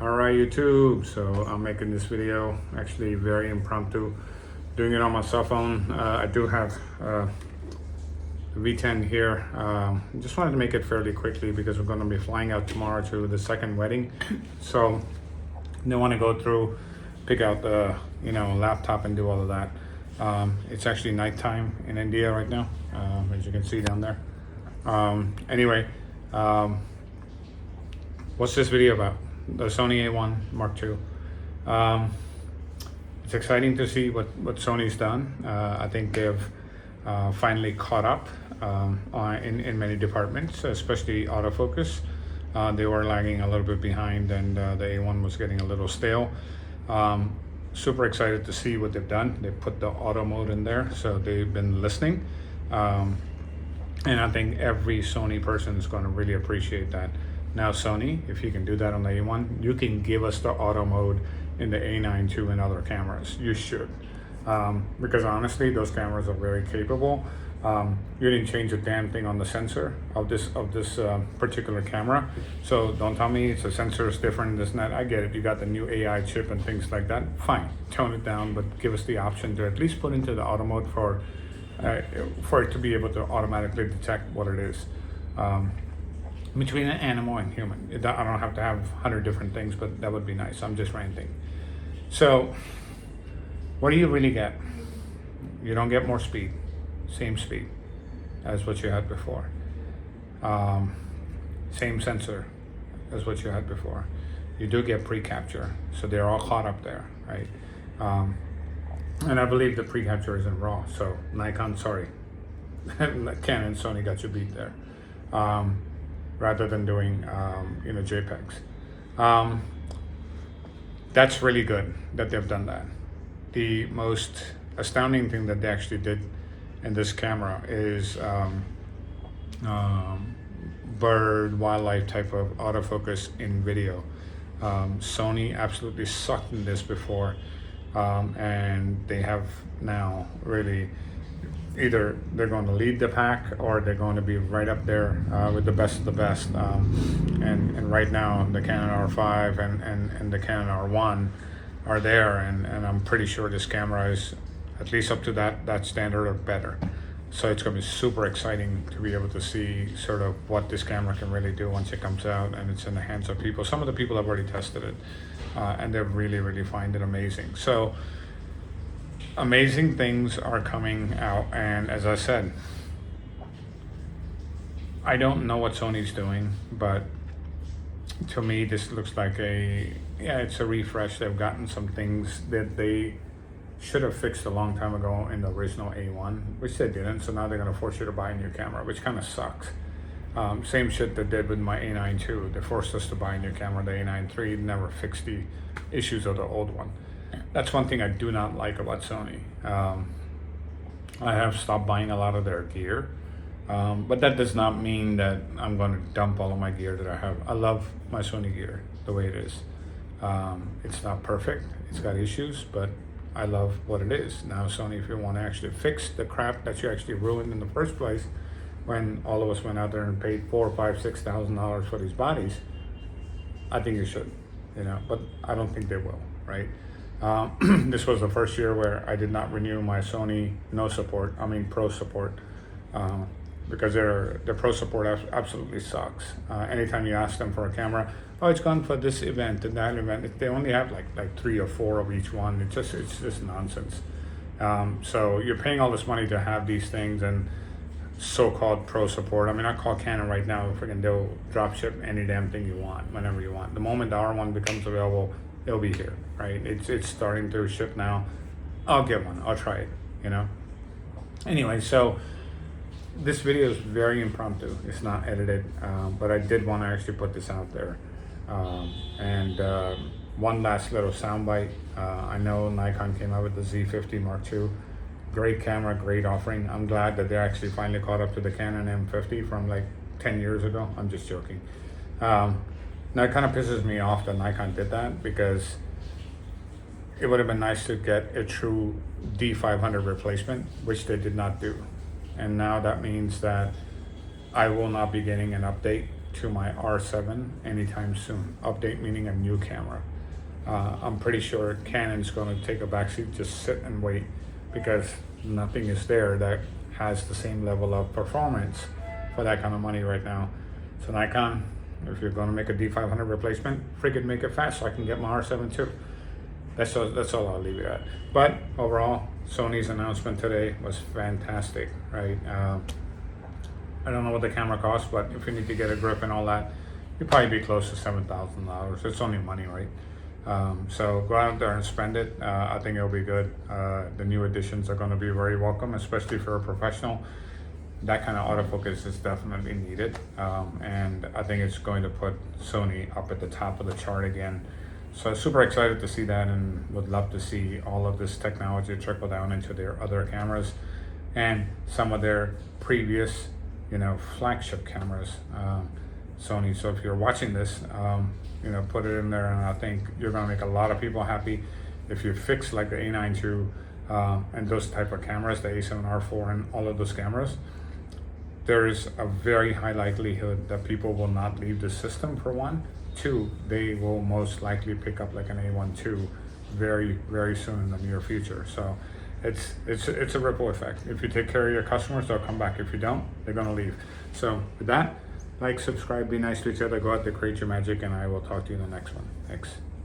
All right, YouTube. So I'm making this video actually very impromptu, doing it on my cell phone. I do have the V10 here. Just wanted to make it fairly quickly because we're going to be flying out tomorrow to the second wedding. So don't want to go through, pick out the laptop and do all of that. It's actually nighttime in India right now, as you can see down there. Anyway, what's this video about? The Sony A1 Mark II. It's exciting to see what Sony's done. I think they've finally caught up in many departments, especially autofocus. They were lagging a little bit behind, and the A1 was getting a little stale. Super excited to see what they've done. They put the auto mode in there, so they've been listening. And I think every Sony person is going to really appreciate that. Now Sony, if you can do that on the A1, you can give us the auto mode in the A9 II and other cameras. You should. Because honestly, those cameras are very capable. You didn't change a damn thing on the sensor of this particular camera. So don't tell me it's a sensor is different, this and that. I get it. You got the new AI chip and things like that. Fine, tone it down, but give us the option to at least put into the auto mode for it to be able to automatically detect what it is. Between an animal and human. I don't have to have 100 different things, but that would be nice. I'm just ranting. So what do you really get? You don't get more speed, same speed as what you had before. Same sensor as what you had before. You do get pre-capture, so they're all caught up there, right? And I believe the pre-capture isn't raw, so Nikon, sorry. Canon, Sony got you beat there. Rather than doing JPEGs. That's really good that they've done that. The most astounding thing that they actually did in this camera is bird, wildlife type of autofocus in video. Sony absolutely sucked in this before, and they have now really either they're going to lead the pack or they're going to be right up there with the best of the best. And right now the Canon R5 and the Canon R1 are there, and I'm pretty sure this camera is at least up to that standard or better. So it's going to be super exciting to be able to see sort of what this camera can really do once it comes out and it's in the hands of people. Some of the people have already tested it, and they really find it amazing. So amazing things are coming out, and as I said, I don't know what Sony's doing, but to me this looks like it's a refresh. They've gotten some things that they should have fixed a long time ago in the original A1, which they didn't, so now they're going to force you to buy a new camera, which kind of sucks. Same shit they did with my A9 II. They forced us to buy a new camera. The A9 III never fixed the issues of the old one. That's one thing I do not like about Sony. I have stopped buying a lot of their gear, but that does not mean that I'm going to dump all of my gear that I have. I love my Sony gear the way it is. It's not perfect, it's got issues, but I love what it is. Now Sony, if you want to actually fix the crap that you actually ruined in the first place, when all of us went out there and paid $4,000, $5,000, $6,000 for these bodies, I think you should, but I don't think they will, right? This was the first year where I did not renew my Sony Pro support, because their Pro support absolutely sucks. Anytime you ask them for a camera, oh, it's gone for this event and that event. They only have like 3 or 4 of each one. It's just nonsense. So you're paying all this money to have these things and so-called Pro support. I mean, I call Canon right now, they'll drop ship any damn thing you want, whenever you want. The moment the R1 becomes available, it'll be here, right? It's starting to ship now. I'll get one, I'll try it, Anyway, so this video is very impromptu. It's not edited, but I did want to actually put this out there. One last little soundbite. I know Nikon came out with the Z50 Mark II. Great camera, great offering. I'm glad that they actually finally caught up to the Canon M50 from like 10 years ago. I'm just joking. Now it kind of pisses me off that Nikon did that, because it would have been nice to get a true D500 replacement, which they did not do. And now that means that I will not be getting an update to my R7 anytime soon. Update meaning a new camera. I'm pretty sure Canon's going to take a backseat, just sit and wait, because nothing is there that has the same level of performance for that kind of money right now. So Nikon, if you're going to make a D500 replacement, freaking make it fast so I can get my R7 too. That's all I'll leave it at. But overall, Sony's announcement today was fantastic, right? I don't know what the camera costs, but if you need to get a grip and all that, you'd probably be close to $7,000. It's only money, right? So go out there and spend it. I think it'll be good. The new additions are going to be very welcome, especially for a professional. That kind of autofocus is definitely needed. And I think it's going to put Sony up at the top of the chart again. So super excited to see that, and would love to see all of this technology trickle down into their other cameras and some of their previous, flagship cameras. Sony. So if you're watching this, put it in there, and I think you're going to make a lot of people happy. If you fix like the A9 II and those type of cameras, the A7R4 and all of those cameras, there is a very high likelihood that people will not leave the system, for one. Two, they will most likely pick up like an A1II very, very soon in the near future. So it's a ripple effect. If you take care of your customers, they'll come back. If you don't, they're going to leave. So with that, like, subscribe, be nice to each other, go out there, create your magic, and I will talk to you in the next one. Thanks.